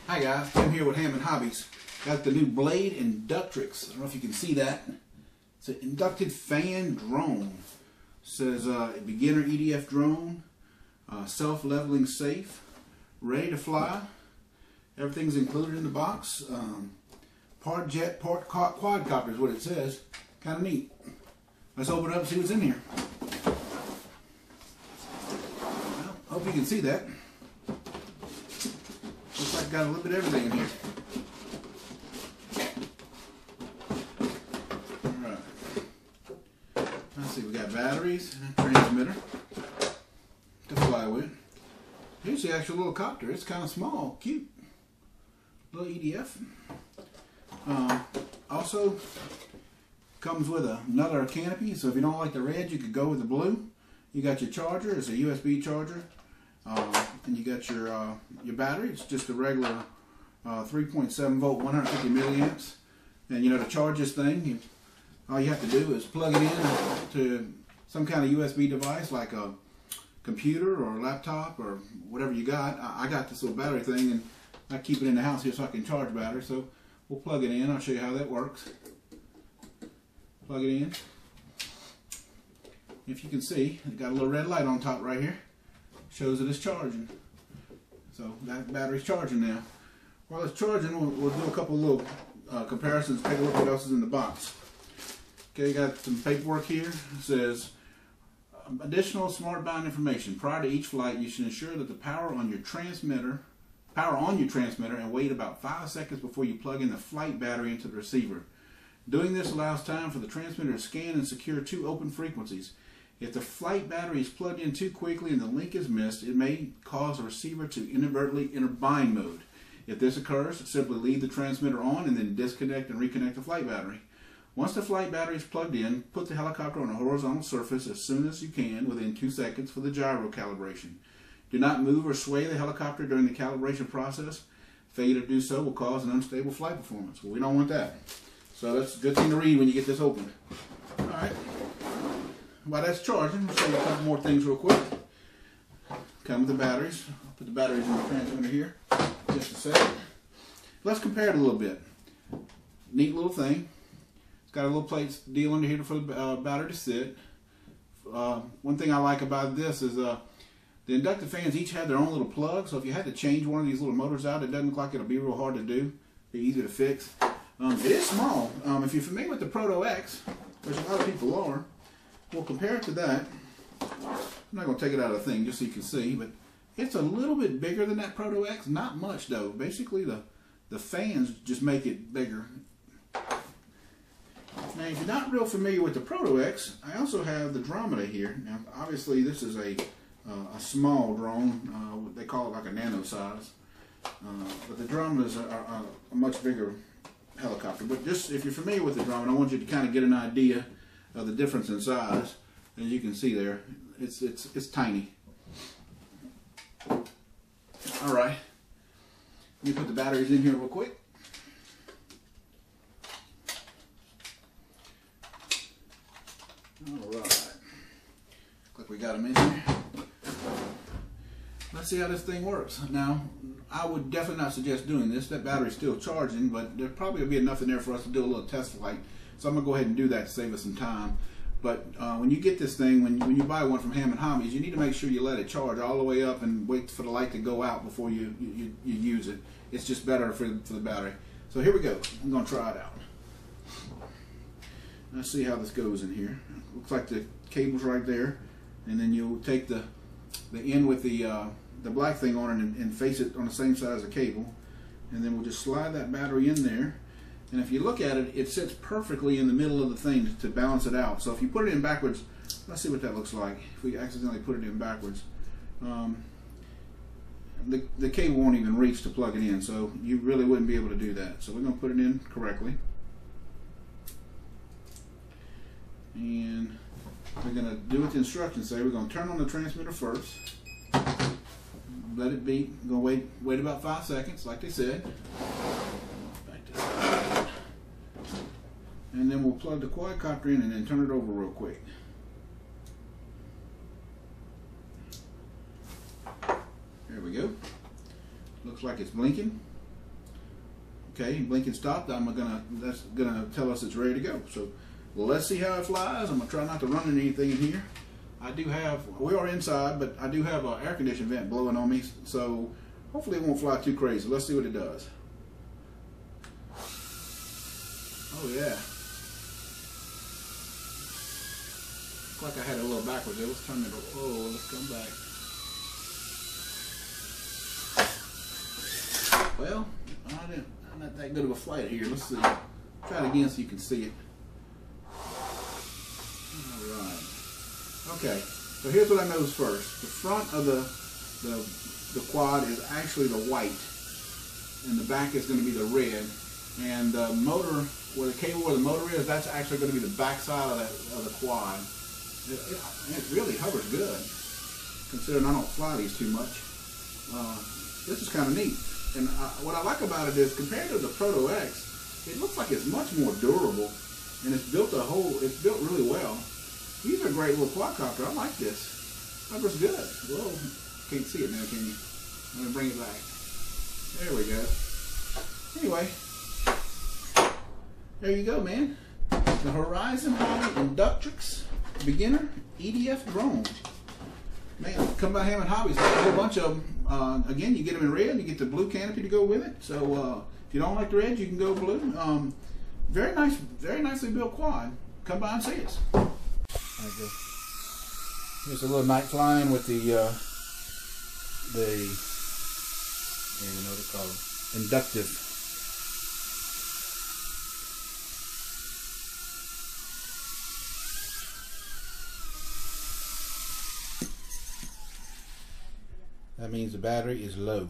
Hi guys, Tim here with Hammond Hobbies. Got the new Blade Inductrix. I don't know if you can see that. It's an inducted fan drone. It says beginner EDF drone, self-leveling safe, ready to fly. Everything's included in the box. Part jet, part quadcopter is what it says. Kind of neat. Let's open it up and see what's in here. Well, hope you can see that. Looks like got a little bit of everything in here. Alright. Let's see, we got batteries and a transmitter to fly with. Here's the actual little copter. It's kind of small, cute. Little EDF. Also comes with another canopy, so if you don't like the red, you could go with the blue. You got your charger. It's a USB charger. And you got your battery. It's just a regular 3.7 volt, 150 milliamps. And you know, to charge this thing, all you have to do is plug it in to some kind of USB device, like a computer or a laptop or whatever you got. I got this little battery thing, and I keep it in the house here so I can charge battery. So we'll plug it in. I'll show you how that works. Plug it in. If you can see, it got a little red light on top right here. Shows that it's charging. So that battery's charging now. While it's charging, we'll do a couple little comparisons. Take a look at what else is in the box. Okay, got some paperwork here. It says, additional smart bound information. Prior to each flight, you should ensure that the power on your transmitter and wait about 5 seconds before you plug in the flight battery into the receiver. Doing this allows time for the transmitter to scan and secure 2 open frequencies. If the flight battery is plugged in too quickly and the link is missed, it may cause the receiver to inadvertently enter bind mode. If this occurs, simply leave the transmitter on and then disconnect and reconnect the flight battery. Once the flight battery is plugged in, put the helicopter on a horizontal surface as soon as you can within 2 seconds for the gyro calibration. Do not move or sway the helicopter during the calibration process. Failure to do so will cause an unstable flight performance. Well, we don't want that. So that's a good thing to read when you get this open. Alright. While that's charging, I'll show you a couple more things real quick. Come with the batteries. I'll put the batteries in the transmitter here. Just a second. Let's compare it a little bit. Neat little thing. It's got a little plate deal under here for the battery to sit. One thing I like about this is the inductive fans each have their own little plug, so if you had to change one of these little motors out, it doesn't look like it'll be real hard to do. Be easy to fix. It is small. If you're familiar with the Proto X, which a lot of people are, we'll compare it to that. I'm not going to take it out of the thing just so you can see, but it's a little bit bigger than that Proto X. Not much though. Basically the fans just make it bigger. Now if you're not real familiar with the Proto X, I also have the Dromeda here. Now obviously this is a small drone. They call it like a nano size. But the Dromedas are a much bigger helicopter. But just if you're familiar with the Dromeda, I want you to kind of get an idea of the difference in size. As you can see there, it's tiny. All right, let me put the batteries in here real quick. All right, looks like we got them in here. Let's see how this thing works. Now, I would definitely not suggest doing this. That battery's still charging, but there probably will be enough in there for us to do a little test flight. So I'm going to go ahead and do that to save us some time. But when you get this thing, when you buy one from Hammond Hobbies, you need to make sure you let it charge all the way up and wait for the light to go out before you use it. It's just better for the battery. So here we go. I'm going to try it out. Let's see how this goes in here. Looks like the cable's right there. And then you'll take the end with the black thing on it and face it on the same side as the cable. And then we'll just slide that battery in there. And if you look at it, it sits perfectly in the middle of the thing to balance it out. So if you put it in backwards, let's see what that looks like. If we accidentally put it in backwards, the cable won't even reach to plug it in. So you really wouldn't be able to do that. So we're going to put it in correctly. And we're going to do what the instructions say. We're going to turn on the transmitter first. Let it beep. We're going to wait about 5 seconds, like they said. And then we'll plug the quadcopter in and then turn it over real quick. There we go. Looks like it's blinking. Okay, blinking stopped. That's gonna tell us it's ready to go. So let's see how it flies. I'm gonna try not to run into anything in here. We are inside, but I do have an air conditioning vent blowing on me, so hopefully it won't fly too crazy. Let's see what it does. Oh yeah. Looks like I had it a little backwards there. Let's turn it. Oh, let's come back. Well, I'm not that good of a flight here. Let's see. Try it again so you can see it. Alright. Okay, so here's what I noticed first. The front of the quad is actually the white, and the back is going to be the red. And the motor, where the cable where the motor is, that's actually going to be the back side of the quad. It really hovers good, considering I don't fly these too much. This is kind of neat. And what I like about it is, compared to the Proto X, it looks like it's much more durable, and it's built really well. These are a great little quadcopter. I like this. Hovers good. Whoa, can't see it now, can you? I'm gonna bring it back. There we go. Anyway, there you go, man. The Horizon Blade Inductrix Beginner EDF drone. Man, come by Hammond Hobbies. There's a whole bunch of them. Again, you get them in red. You get the blue canopy to go with it. So if you don't like the red, you can go blue. Very nice, very nicely built quad. Come by and see us. Here's a little night flying with the you know what they call them, inductive. That means the battery is low.